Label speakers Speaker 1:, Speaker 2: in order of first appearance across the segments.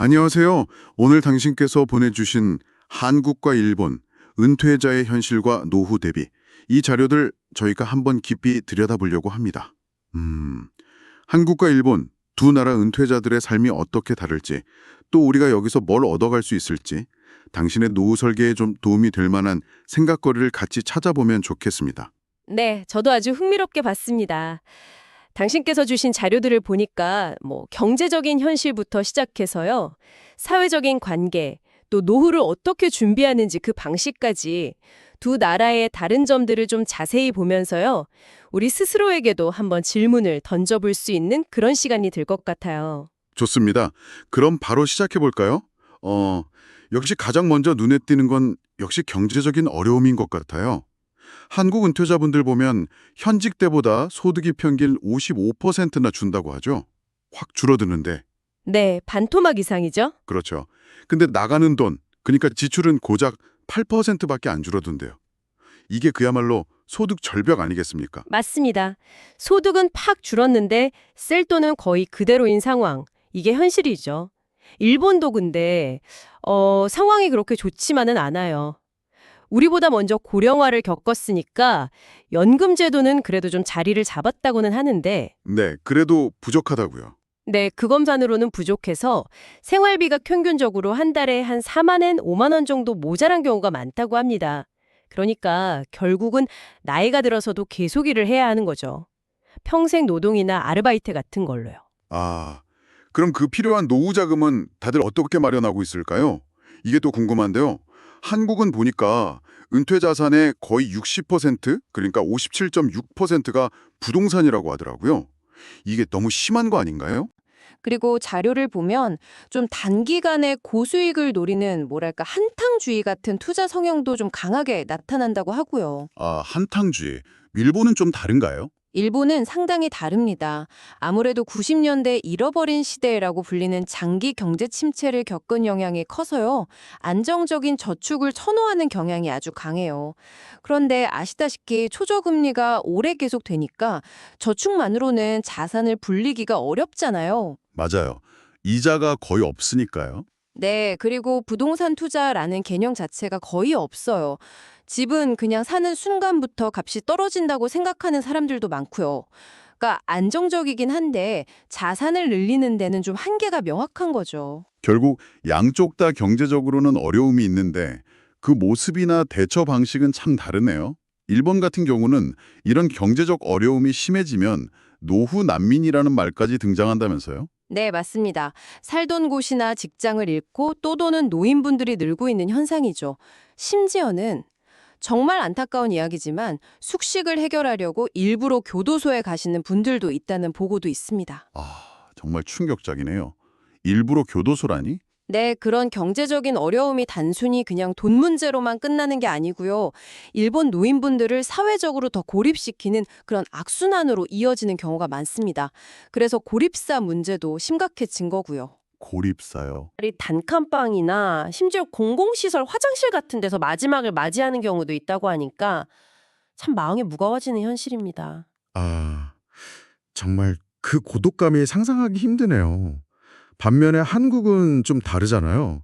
Speaker 1: 안녕하세요. 오늘 당신께서 보내주신 한국과 일본, 은퇴자의 현실과 노후 대비, 이 자료들 저희가 한번 깊이 들여다보려고 합니다. 한국과 일본 두 나라 은퇴자들의 삶이 어떻게 다를지, 또 우리가 여기서 뭘 얻어갈 수 있을지, 당신의 노후 설계에 좀 도움이 될 만한 생각거리를 같이 찾아보면 좋겠습니다.
Speaker 2: 네, 저도 아주 흥미롭게 봤습니다. 당신께서 주신 자료들을 보니까 경제적인 현실부터 시작해서요. 사회적인 관계, 또 노후를 어떻게 준비하는지 그 방식까지 두 나라의 다른 점들을 좀 자세히 보면서요. 우리 스스로에게도 한번 질문을 던져볼 수 있는 그런 시간이 될 것 같아요.
Speaker 1: 좋습니다. 그럼 바로 시작해 볼까요? 역시 가장 먼저 눈에 띄는 건 역시 경제적인 어려움인 것 같아요. 한국 은퇴자분들 보면 현직 때보다 소득이 평균 55%나 준다고 하죠. 확 줄어드는데.
Speaker 2: 네, 반토막 이상이죠?
Speaker 1: 그렇죠. 근데 나가는 돈, 그러니까 지출은 고작 8%밖에 안 줄어든대요. 이게 그야말로 소득 절벽 아니겠습니까?
Speaker 2: 맞습니다. 소득은 팍 줄었는데 쓸 돈은 거의 그대로인 상황. 이게 현실이죠. 일본도 근데 상황이 그렇게 좋지만은 않아요. 우리보다 먼저 고령화를 겪었으니까 연금 제도는 그래도 좀 자리를 잡았다고는 하는데
Speaker 1: 네, 그래도 부족하다고요.
Speaker 2: 네, 그 검산으로는 부족해서 생활비가 평균적으로 한 달에 한 4만 엔, 5만 원 정도 모자란 경우가 많다고 합니다. 그러니까 결국은 나이가 들어서도 계속 일을 해야 하는 거죠. 평생 노동이나 아르바이트 같은 걸로요.
Speaker 1: 아, 그럼 그 필요한 노후 자금은 다들 어떻게 마련하고 있을까요? 이게 또 궁금한데요. 한국은 보니까 은퇴 자산의 거의 60%, 그러니까 57.6%가 부동산이라고 하더라고요. 이게 너무 심한 거 아닌가요?
Speaker 3: 그리고 자료를 보면 좀 단기간에 고수익을 노리는 뭐랄까 한탕주의 같은 투자 성향도 좀 강하게 나타난다고 하고요.
Speaker 1: 아, 한탕주의. 일본은 좀 다른가요?
Speaker 3: 일본은 상당히 다릅니다. 아무래도 90년대 잃어버린 시대라고 불리는 장기 경제 침체를 겪은 영향이 커서요. 안정적인 저축을 선호하는 경향이 아주 강해요. 그런데 아시다시피 초저금리가 오래 계속되니까 저축만으로는 자산을 불리기가 어렵잖아요.
Speaker 1: 맞아요. 이자가 거의 없으니까요.
Speaker 3: 네, 그리고 부동산 투자라는 개념 자체가 거의 없어요. 집은 그냥 사는 순간부터 값이 떨어진다고 생각하는 사람들도 많고요. 그러니까 안정적이긴 한데 자산을 늘리는 데는 좀 한계가 명확한 거죠.
Speaker 1: 결국 양쪽 다 경제적으로는 어려움이 있는데 그 모습이나 대처 방식은 참 다르네요. 일본 같은 경우는 이런 경제적 어려움이 심해지면 노후 난민이라는 말까지 등장한다면서요?
Speaker 3: 네, 맞습니다. 살던 곳이나 직장을 잃고 또 도는 노인분들이 늘고 있는 현상이죠. 심지어는 정말 안타까운 이야기지만 숙식을 해결하려고 일부러 교도소에 가시는 분들도 있다는 보고도 있습니다.
Speaker 1: 아, 정말 충격적이네요. 일부러 교도소라니?
Speaker 3: 네, 그런 경제적인 어려움이 단순히 그냥 돈 문제로만 끝나는 게 아니고요. 일본 노인분들을 사회적으로 더 고립시키는 그런 악순환으로 이어지는 경우가 많습니다. 그래서 고립사 문제도 심각해진 거고요.
Speaker 1: 고립사요.
Speaker 2: 이 단칸방이나 심지어 공공시설 화장실 같은 데서 마지막을 맞이하는 경우도 있다고 하니까 참 마음이 무거워지는 현실입니다.
Speaker 4: 아, 정말 그 고독감이 상상하기 힘드네요. 반면에 한국은 좀 다르잖아요.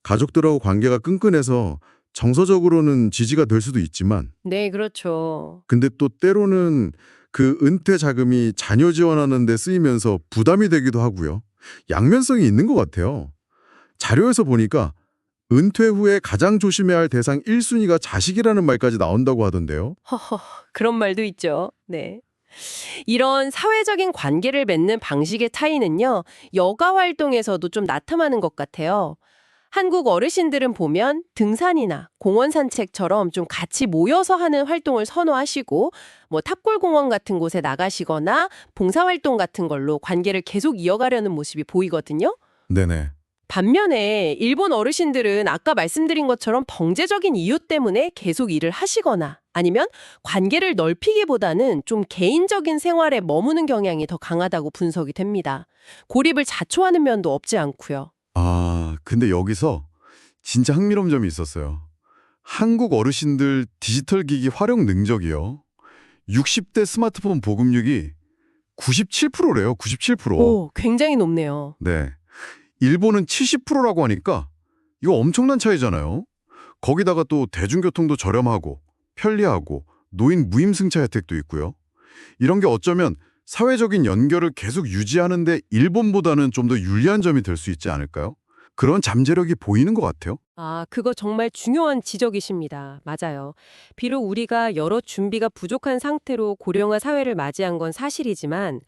Speaker 4: 가족들하고 관계가 끈끈해서 정서적으로는 지지가 될 수도 있지만,
Speaker 2: 네, 그렇죠.
Speaker 4: 근데 또 때로는 그 은퇴 자금이 자녀 지원하는 데 쓰이면서 부담이 되기도 하고요. 양면성이 있는 것 같아요. 자료에서 보니까 은퇴 후에 가장 조심해야 할 대상 1순위가 자식이라는 말까지 나온다고 하던데요.
Speaker 2: 허허, 그런 말도 있죠. 네. 이런 사회적인 관계를 맺는 방식의 차이는요, 여가 활동에서도 좀 나타나는 것 같아요. 한국 어르신들은 보면 등산이나 공원 산책처럼 좀 같이 모여서 하는 활동을 선호하시고, 탑골공원 같은 곳에 나가시거나 봉사활동 같은 걸로 관계를 계속 이어가려는 모습이 보이거든요.
Speaker 4: 네네.
Speaker 2: 반면에 일본 어르신들은 아까 말씀드린 것처럼 경제적인 이유 때문에 계속 일을 하시거나 아니면 관계를 넓히기보다는 좀 개인적인 생활에 머무는 경향이 더 강하다고 분석이 됩니다. 고립을 자초하는 면도 없지 않고요.
Speaker 4: 아, 근데 여기서 진짜 흥미로운 점이 있었어요. 한국 어르신들 디지털 기기 활용 능력이요. 60대 스마트폰 보급률이 97%래요. 97%.
Speaker 2: 오, 굉장히 높네요.
Speaker 4: 네. 일본은 70%라고 하니까 이거 엄청난 차이잖아요. 거기다가 또 대중교통도 저렴하고 편리하고 노인 무임승차 혜택도 있고요. 이런 게 어쩌면 사회적인 연결을 계속 유지하는데 일본보다는 좀 더 유리한 점이 될 수 있지 않을까요? 그런 잠재력이 보이는 것 같아요.
Speaker 2: 아, 그거 정말 중요한 지적이십니다. 맞아요. 비록 우리가 여러 준비가 부족한 상태로 고령화 사회를 맞이한 건 사실이지만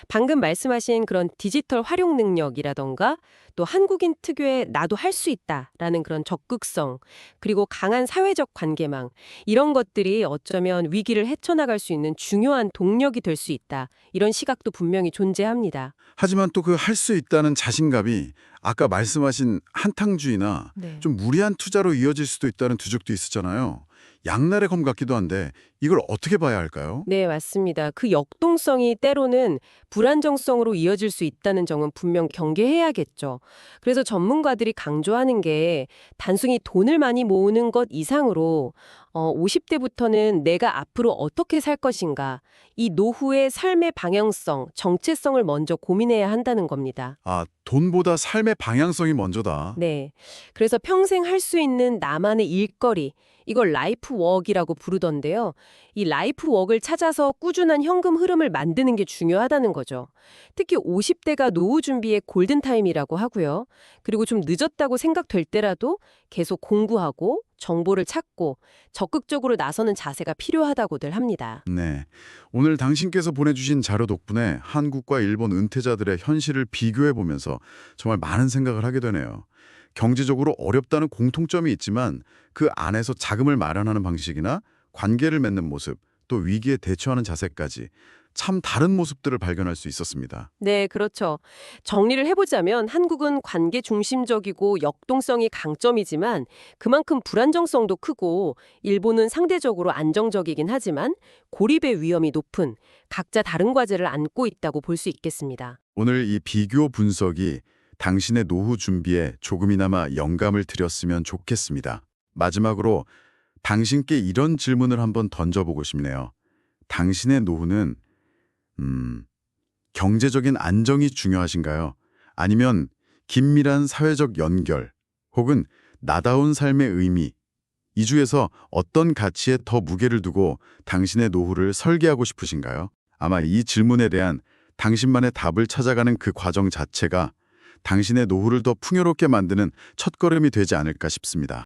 Speaker 2: 방금 말씀하신 그런 디지털 활용 능력이라던가 또 한국인 특유의 나도 할 수 있다라는 그런 적극성 그리고 강한 사회적 관계망 이런 것들이 어쩌면 위기를 헤쳐나갈 수 있는 중요한 동력이 될 수 있다. 이런 시각도 분명히 존재합니다.
Speaker 1: 하지만 또 그 할 수 있다는 자신감이 아까 말씀하신 한탕주의나
Speaker 2: 네.
Speaker 1: 좀 무리한 투자로 이어질 수도 있다는 두적도 있었잖아요. 양날의 검 같기도 한데 이걸 어떻게 봐야 할까요?
Speaker 2: 네, 맞습니다. 그 역동성이 때로는 불안정성으로 이어질 수 있다는 점은 분명 경계해야겠죠. 그래서 전문가들이 강조하는 게 단순히 돈을 많이 모으는 것 이상으로 50대부터는 내가 앞으로 어떻게 살 것인가, 이 노후의 삶의 방향성, 정체성을 먼저 고민해야 한다는 겁니다.
Speaker 1: 아, 돈보다 삶의 방향성이 먼저다.
Speaker 2: 네. 그래서 평생 할 수 있는 나만의 일거리, 이걸 라이프 웍이라고 부르던데요. 이 라이프 웍을 찾아서 꾸준한 현금 흐름을 만드는 게 중요하다는 거죠. 특히 50대가 노후 준비의 골든타임이라고 하고요. 그리고 좀 늦었다고 생각될 때라도 계속 공부하고 정보를 찾고 적극적으로 나서는 자세가 필요하다고들 합니다.
Speaker 1: 네. 오늘 당신께서 보내주신 자료 덕분에 한국과 일본 은퇴자들의 현실을 비교해보면서 정말 많은 생각을 하게 되네요. 경제적으로 어렵다는 공통점이 있지만 그 안에서 자금을 마련하는 방식이나 관계를 맺는 모습, 또 위기에 대처하는 자세까지 참 다른 모습들을 발견할 수 있었습니다.
Speaker 2: 네, 그렇죠. 정리를 해보자면 한국은 관계 중심적이고 역동성이 강점이지만 그만큼 불안정성도 크고 일본은 상대적으로 안정적이긴 하지만 고립의 위험이 높은 각자 다른 과제를 안고 있다고 볼 수 있겠습니다.
Speaker 1: 오늘 이 비교 분석이 당신의 노후 준비에 조금이나마 영감을 드렸으면 좋겠습니다. 마지막으로 당신께 이런 질문을 한번 던져보고 싶네요. 당신의 노후는 경제적인 안정이 중요하신가요? 아니면 긴밀한 사회적 연결 혹은 나다운 삶의 의미 이 중에서 어떤 가치에 더 무게를 두고 당신의 노후를 설계하고 싶으신가요? 아마 이 질문에 대한 당신만의 답을 찾아가는 그 과정 자체가 당신의 노후를 더 풍요롭게 만드는 첫걸음이 되지 않을까 싶습니다.